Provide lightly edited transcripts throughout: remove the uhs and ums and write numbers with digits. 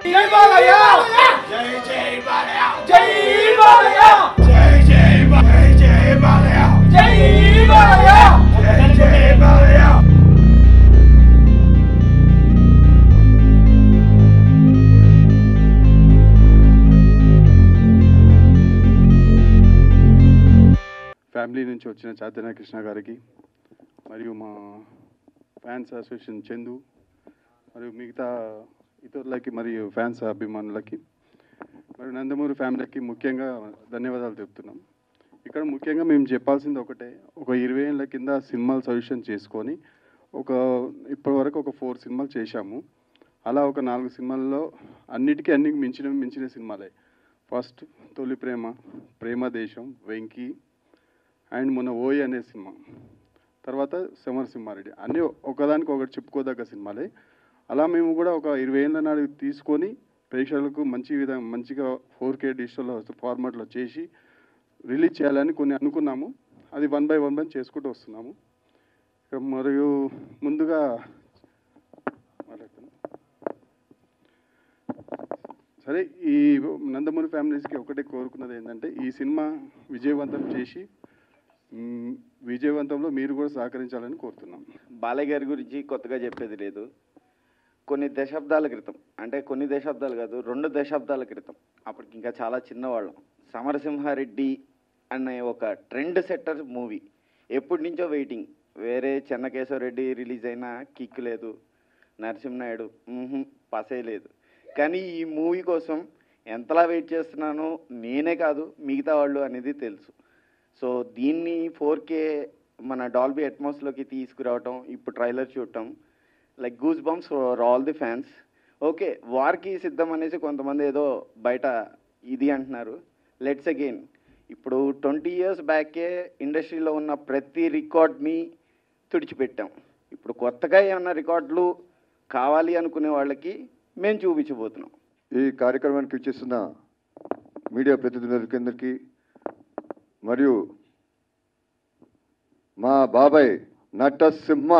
జై బాలయ్య జై జై బాలయ్య జై బాలయ్య జై జై బాలయ్య జై బాలయ్య జై జై బాలయ్య ఫ్యామిలీ నుంచి వచ్చిన చాతన కృష్ణ గారికి మరియు మా ఫ్యాన్స్ అసోసియేషన్ చందు మరియు మిగతా ఇతరులకి మరియు ఫ్యాన్స్ అభిమానులకి మరియు నందమూరి ఫ్యామిలీకి ముఖ్యంగా ధన్యవాదాలు చెప్తున్నాం. ఇక్కడ ముఖ్యంగా మేము చెప్పాల్సింది ఒకటే, ఒక 20 ఏళ్ళ కింద సినిమాలు సజెషన్ చేసుకొని ఇప్పటివరకు ఒక 4 సినిమాలు చేశాము. అలా ఒక 4 సినిమాల్లో అన్నిటికీ మించిన సినిమాలే. ఫస్ట్ తొలి ప్రేమ, ప్రేమ దేశం, వెంకీ అండ్ మొన్న ఓయి అనే సినిమా, తర్వాత సమరసింహారెడ్డి, అన్నీ ఒకదానికి ఒకటి చెప్పుకోదగ్గ సినిమాలే. అలా మేము కూడా ఒక 20 ఏళ్ళ నాడు తీసుకొని ప్రేక్షకులకు మంచిగా 4K డిజిటల్ ఫార్మాట్లో చేసి రిలీజ్ చేయాలని కొన్ని అనుకున్నాము. అది 1 by 1 చేసుకుంటూ వస్తున్నాము. మరియు ముందుగా సరే, ఈ నందమూరి ఫ్యామిలీస్కి ఒకటే కోరుకున్నది ఏంటంటే ఈ సినిమా విజయవంతం చేసి విజయవంతంలో మీరు కూడా సహకరించాలని కోరుతున్నాం. బాలయ్య గారి గురించి కొత్తగా చెప్పేది లేదు. కొన్ని దశాబ్దాల క్రితం, అంటే కొన్ని దశాబ్దాలు కాదు, 2 దశాబ్దాల క్రితం, అప్పటికి ఇంకా చాలా చిన్నవాళ్ళం, సమరసింహారెడ్డి అనే ఒక ట్రెండ్ సెట్టర్ మూవీ ఎప్పటి నుంచో వెయిటింగ్. వేరే చెన్నకేశవరెడ్డి రిలీజ్ అయినా కిక్ లేదు, నరసింహనాయుడు పసే లేదు. కానీ ఈ మూవీ కోసం ఎంతలా వెయిట్ చేస్తున్నానో నేనే కాదు మిగతా వాళ్ళు అనేది తెలుసు. సో దీన్ని 4K మన డాల్బీ అట్మాస్లోకి తీసుకురావటం, ఇప్పుడు ట్రైలర్ చూడటం, like goose bumps for all the fans. Okay, వార్కి సిద్ధం అనేసి కొంతమంది ఏదో బయట ఇది అంటున్నారు. లెట్స్ అగైన్, ఇప్పుడు 20 years బ్యాకే ఇండస్ట్రీలో ఉన్న ప్రతి రికార్డ్ని తుడిచిపెట్టాం. ఇప్పుడు కొత్తగా ఏమన్నా రికార్డులు కావాలి అనుకునే వాళ్ళకి మేము చూపించబోతున్నాం. ఈ కార్యక్రమానికి ఇచ్చేస్తున్న మీడియా ప్రతినిధులందరికీ మరియు మా బాబాయ్ నటసింహ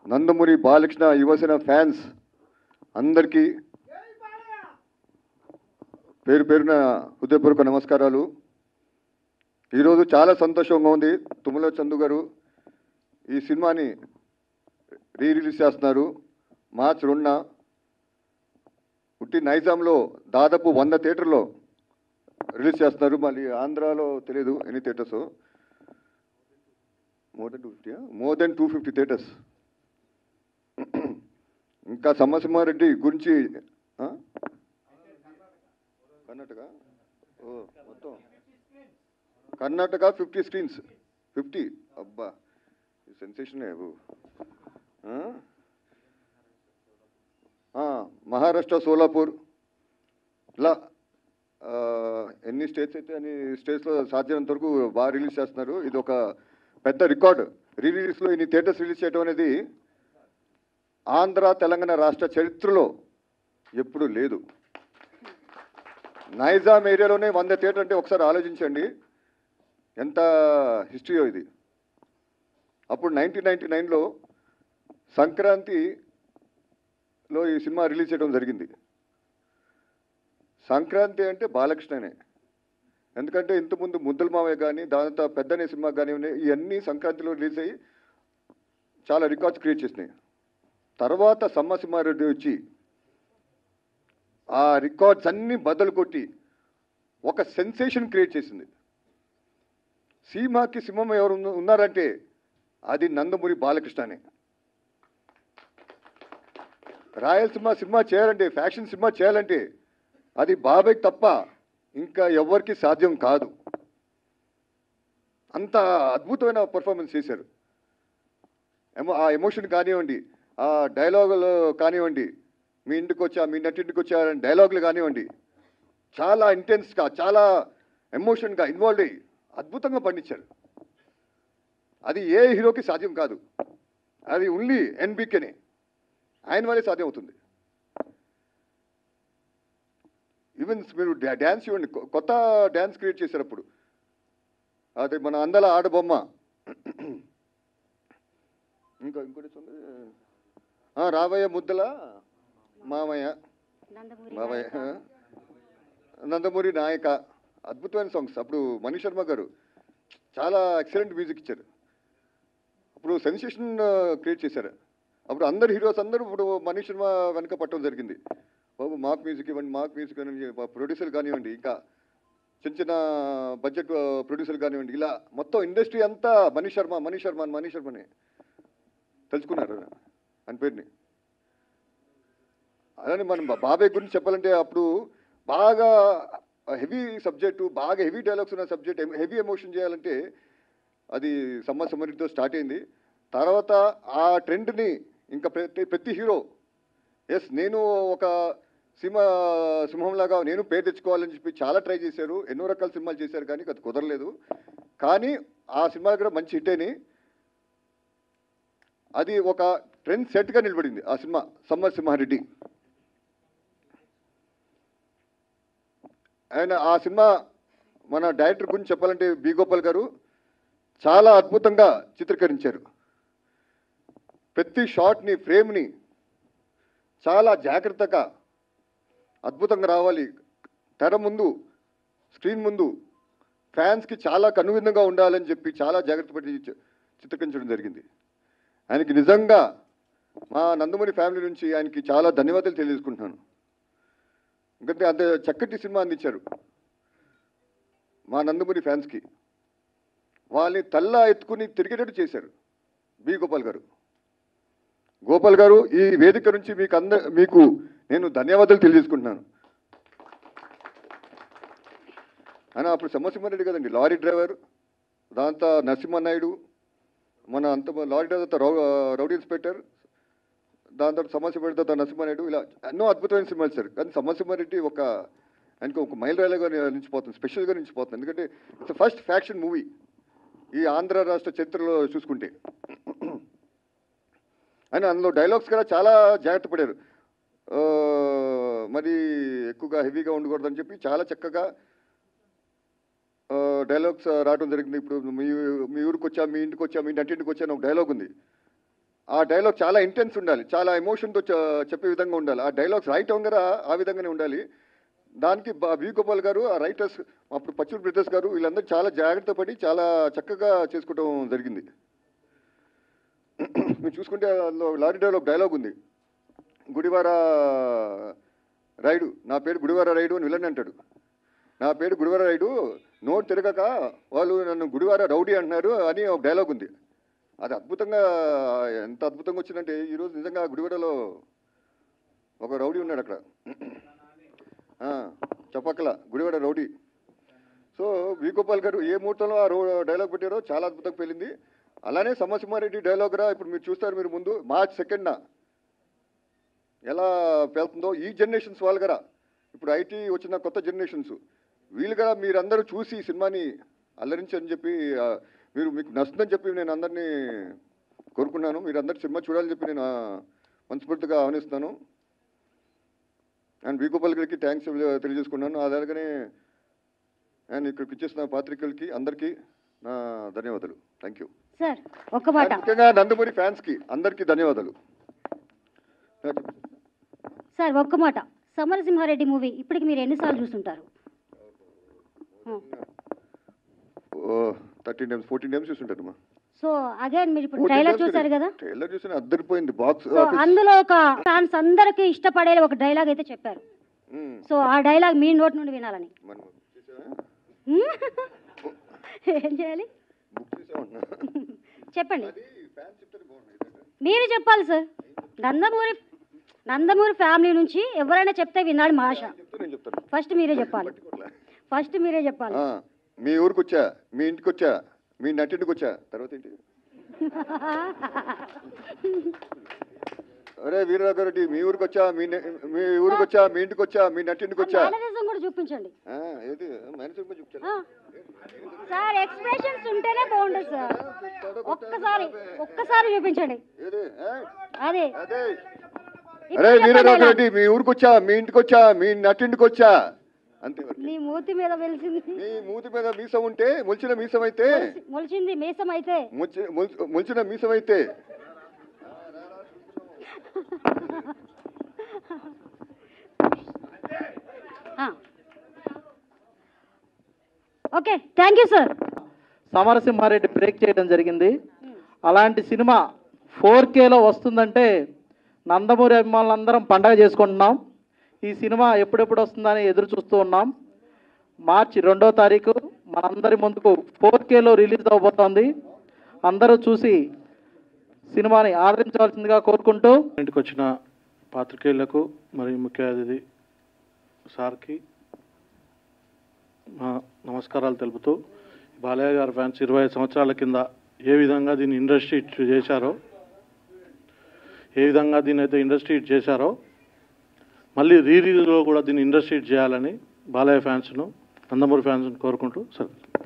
నందమూరి బాలకృష్ణ యువసేన ఫ్యాన్స్ అందరికీ పేరు పేరున హృదయపూర్వక నమస్కారాలు. ఈరోజు చాలా సంతోషంగా ఉంది. తుమ్మల చందు గారు ఈ సినిమాని రిలీజ్ చేస్తున్నారు మార్చ్ 2న. ఉట్టి నైజాంలో దాదాపు 100 థియేటర్లో రిలీజ్ చేస్తున్నారు. మళ్ళీ ఆంధ్రాలో తెలియదు ఎన్ని థియేటర్స్, మోర్ దెన్ 250 థియేటర్స్. ఇంకా సమరసింహారెడ్డి గురించి కర్ణాటక మొత్తం కర్ణాటక 50 స్క్రీన్స్, 50. అబ్బా, సెన్సేషన్. మహారాష్ట్ర సోలాపూర్, ఇలా ఎన్ని స్టేట్స్ అయితే అన్ని స్టేట్స్లో సాధ్యమైనంత వరకు బాగా రిలీజ్ చేస్తున్నారు. ఇది ఒక పెద్ద రికార్డు. రిలీజ్లో ఇన్ని థియేటర్స్ రిలీజ్ చేయడం అనేది ఆంధ్ర తెలంగాణ రాష్ట్ర చరిత్రలో ఎప్పుడూ లేదు. నైజాం ఏరియాలోనే 100 థియేటర్ అంటే ఒకసారి ఆలోచించండి ఎంత హిస్టరీయో ఇది. అప్పుడు 1999లో సంక్రాంతిలో ఈ సినిమా రిలీజ్ చేయడం జరిగింది. సంక్రాంతి అంటే బాలకృష్ణనే. ఎందుకంటే ఇంతకుముందు ముద్దుల మావయ్య కానీ, దాంతో పెద్దనే సినిమా కానీ ఇవన్నీ సంక్రాంతిలో రిలీజ్ అయ్యి చాలా రికార్డ్స్ క్రియేట్ చేసినాయి. తర్వాత సమరసింహారెడ్డి వచ్చి ఆ రికార్డ్స్ అన్నీ బద్దలు కొట్టి ఒక సెన్సేషన్ క్రియేట్ చేసింది. సినిమాకి సింహం ఎవరు ఉన్నారంటే అది నందమూరి బాలకృష్ణనే. రాయలసీమ సినిమా చేయాలంటే, ఫ్యాక్షన్ సినిమా చేయాలంటే అది బాబాయ్కి తప్ప ఇంకా ఎవరికి సాధ్యం కాదు. అంత అద్భుతమైన పర్ఫార్మెన్స్ చేశారు. ఆ ఎమోషన్ కానివ్వండి, ఆ డైలాగులు కానివ్వండి, మీ ఇంటికి వచ్చా మీ నటింటికి వచ్చా డైలాగులు కానివ్వండి, చాలా ఇంటెన్స్గా చాలా ఎమోషన్గా ఇన్వాల్వ్ అయ్యి అద్భుతంగా పండించారు. అది ఏ హీరోకి సాధ్యం కాదు. అది ఓన్లీ ఎన్బికేనే, ఆయన వల్లే సాధ్యం అవుతుంది. ఈవెన్ మీరు డ్యాన్స్ ఇవ్వండి, కొత్త డ్యాన్స్ క్రియేట్ చేశారు అప్పుడు. అది మన అందల ఆడబొమ్మ, ఇంకోటి రాబోయే ముద్దల మామయ్య, నందమూరి మామయ్య, నాయక. నందమూరి నాయక, అద్భుతమైన సాంగ్స్. అప్పుడు మనీష్ శర్మ గారు చాలా ఎక్సలెంట్ మ్యూజిక్ ఇచ్చారు. అప్పుడు సెన్సేషన్ క్రియేట్ చేశారు. అప్పుడు అందరు హీరోస్ అందరూ ఇప్పుడు మనీష్ శర్మ వెనక పట్టడం జరిగింది. బాబు మాకు మ్యూజిక్ ఇవ్వండి, మాకు మ్యూజిక్ ఇవ్వండి, ప్రొడ్యూసర్లు కానివ్వండి, ఇంకా చిన్న చిన్న బడ్జెట్ ప్రొడ్యూసర్లు కానివ్వండి, ఇలా మొత్తం ఇండస్ట్రీ అంతా మనీష్ శర్మని తెలుసుకున్నారు అని పేరుని. అలానే మనం బాబాయ్ గురించి చెప్పాలంటే అప్పుడు బాగా హెవీ సబ్జెక్టు, బాగా హెవీ డైలాగ్స్ ఉన్న సబ్జెక్ట్, హెవీ ఎమోషన్ చేయాలంటే అది సమ్మర్ సమరితో స్టార్ట్ అయింది. తర్వాత ఆ ట్రెండ్ని ఇంకా ప్రతి హీరో నేను ఒక సింహంలాగా నేను పేరు తెచ్చుకోవాలని చెప్పి చాలా ట్రై చేశారు. ఎన్నో రకాల సినిమాలు చేశారు కానీ అది కుదరలేదు. కానీ ఆ సినిమా దగ్గర మంచి హిట్ అయినాయి. అది ఒక ట్రెండ్ సెట్గా నిలబడింది ఆ సినిమా సమ్మర్ సింహారెడ్డి. ఆయన ఆ సినిమా మన డైరెక్టర్ గురించి చెప్పాలంటే బి గోపాల్ గారు చాలా అద్భుతంగా చిత్రీకరించారు. ప్రతి షాట్ని, ఫ్రేమ్ని చాలా జాగ్రత్తగా అద్భుతంగా రావాలి. తెర ముందు, స్క్రీన్ ముందు ఫ్యాన్స్కి చాలా కనువిందుగా ఉండాలని చెప్పి చాలా జాగ్రత్త పడి చిత్రీకరించడం జరిగింది. ఆయనకి నిజంగా మా నందమూరి ఫ్యామిలీ నుంచి ఆయనకి చాలా ధన్యవాదాలు తెలియజేసుకుంటున్నాను. ఎందుకంటే అంత చక్కటి సినిమా అందించారు మా నందమూరి ఫ్యాన్స్కి. వాళ్ళని తల్లా ఎత్తుకుని తిరిగేటట్టు చేశారు బి గోపాల్ గారు. ఈ వేదిక నుంచి మీకు నేను ధన్యవాదాలు తెలియజేసుకుంటున్నాను. ఆయన అప్పుడు సమసింహారెడ్డి కదండి లారీ డ్రైవర్, దాంతో నరసింహనాయుడు, మన అంత లారీ డ్రైవర్ రౌడీ ఇన్స్పెక్టర్, దాని తర్వాత సమసింహారెడ్డి నరసింహనాయుడు, ఇలా ఎన్నో అద్భుతమైన సినిమాలు సార్. కానీ సమసింహారెడ్డి ఆయనకు ఒక మైల్ రైలుగా నిలిచిపోతుంది, స్పెషల్గా నిలిచిపోతుంది. ఎందుకంటే ఇట్స్ ఫస్ట్ ఫ్యాక్షన్ మూవీ ఈ ఆంధ్ర రాష్ట్ర చరిత్రలో చూసుకుంటే. అని అందులో డైలాగ్స్ కూడా చాలా జాగ్రత్త పడారు. మరి ఎక్కువగా హెవీగా ఉండకూడదని చెప్పి చాలా చక్కగా డైలాగ్స్ రావడం జరిగింది. ఇప్పుడు మీ ఊరికి వచ్చా, మీ ఇంటికి వచ్చా, మీ నటింటికి వచ్చా అని ఒక డైలాగ్ ఉంది. ఆ డైలాగ్ చాలా ఇంటెన్స్ ఉండాలి, చాలా ఎమోషన్తో చెప్పే విధంగా ఉండాలి. ఆ డైలాగ్స్ రాయటం కూడా ఆ విధంగానే ఉండాలి. దానికి బి గోపాల్ గారు, ఆ రైటర్స్ అప్పుడు పచ్చూరు బ్రదర్స్ గారు వీళ్ళందరూ చాలా జాగ్రత్త పడి చాలా చక్కగా చేసుకోవడం జరిగింది. మీరు చూసుకుంటే అందులో లారీ డ్రైవ్లో డైలాగ్ ఉంది, గుడివార రైడు, నా పేరు గుడివార రైడు అని విలన్ అంటాడు. నా పేరు గుడివార రైడు, నోటు తిరగక వాళ్ళు నన్ను గుడివార రౌడీ అంటున్నారు అని ఒక డైలాగ్ ఉంది. అది అద్భుతంగా, ఎంత అద్భుతంగా వచ్చిందంటే ఈరోజు నిజంగా గుడివాడలో ఒక రౌడీ ఉన్నాడు అక్కడ, చెప్పక్కల Gudivada rowdy. So we Gopal గారు ఏ ముహూర్తంలో ఆ డైలాగ్ పెట్టారో చాలా అద్భుతంగా పెళ్ళింది. అలానే సమసింహారెడ్డి డైలాగ్ రా ఇప్పుడు మీరు చూస్తారు, మీరు ముందు మార్చ్ 2న ఎలా వెళ్తుందో ఈ జనరేషన్స్ వాళ్ళు కదా, ఇప్పుడు ఐటీ వచ్చిన కొత్త జనరేషన్స్ వీళ్ళుగా మీరందరూ చూసి ఈ సినిమాని అల్లరించని చెప్పి మీకు నచ్చుతుందని చెప్పి నేను అందరినీ కోరుకున్నాను. మీరు అందరు సినిమా చూడాలని చెప్పి నేను మనస్ఫూర్తిగా ఆహ్వానిస్తున్నాను. అండ్ వి గోపాల్ గారికి థ్యాంక్స్ తెలియజేసుకున్నాను. అలాగనే అండ్ ఇక్కడికి ఇచ్చేసిన పాత్రికలకి అందరికీ నా ధన్యవాదాలు. Thank you sir. ఒక్క మాట, ముఖ్యంగా నందమూరి ఫ్యాన్స్కి అందరికీ ధన్యవాదాలు సార్. ఒక్క మాట, సమరసింహారెడ్డి మూవీ ఇప్పటికి మీరు ఎన్నిసార్లు చూస్తుంటారు? 13 times 14 times చూస్తుంటాను. సో అగైన్ మీరు ఇప్పుడు ట్రైలర్ చూసారు కదా, ట్రైలర్ చూసిన అద్దరిపోయింది బాక్స్. సో అందులో ఒక ఫ్యాన్స్ అందరికి ఇష్టపడే ఒక డైలాగ్ అయితే చెప్పారు. సో ఆ డైలాగ్ మీ నోట్ నుండి వినాలని. ఏం చేయాలి చెప్పండి, మీరు చెప్పాలి సార్. నందమూరి ఫ్యామిలీ నుంచి ఎవరైనా చెప్తే వినాలి మా ఆశ. ఫస్ట్ మీరే చెప్పాలి. మీ ఊరికి వచ్చా, మీ ఇంటికి వచ్చా, మీ నటింటికి వచ్చా, తర్వాత ఏంటి? అరే వీరరాఘవ రెడ్డి, మీ ఊరికి వచ్చా, మీ ఊరికి వచ్చా, మీ ఇంటికి వచ్చా, మీ నటింటికి వచ్చా. కూడా చూపించండి. ఏది సార్ ఎక్స్ప్రెషన్స్ ఉంటేనే బాగుంటుంది సార్. ఒక్కసారి చూపించండి. అదే అరే వీరరాఘవ రెడ్డి, మీ ఊరికి వచ్చా, మీ ఇంటికి వచ్చా, మీ నటింటికి వచ్చా, అంతే. నీ మూతి మీద వెలిసింది, మీ మూతి మీద మీసం ఉంటే మొలిచిన మీసం అయితే, మొలిచింది మీసం అయితే, మొలిచిన మీసం అయితే okay, thank you sir. Samarasimha Reddy break చేయడం జరిగింది. అలాంటి సినిమా 4Kలో వస్తుందంటే నందమూరి అభిమానులందరం పండగ చేసుకుంటున్నాం. ఈ సినిమా ఎప్పుడెప్పుడు వస్తుందని ఎదురు చూస్తూ ఉన్నాం. మార్చి 2వ తారీఖు మనందరి ముందుకు 4Kలో రిలీజ్ అవబోతోంది. అందరూ చూసి సినిమాని ఆదరించవలసిందిగా కోరుకుంటూ ఇంటికి వచ్చిన పాత్రికేయులకు మరియు ముఖ్య అతిథి సార్కి నమస్కారాలు తెలుపుతూ, బాలయ్య గారి ఫ్యాన్స్ 25 సంవత్సరాల కింద ఏ విధంగా దీన్ని ఇండస్ట్రీ చేశారో, మళ్ళీ రీలీజ్లో కూడా దీన్ని ఇండస్ట్రీ చేయాలని బాలయ్య ఫ్యాన్స్ను, నందమూరి ఫ్యాన్స్ను కోరుకుంటూ సార్.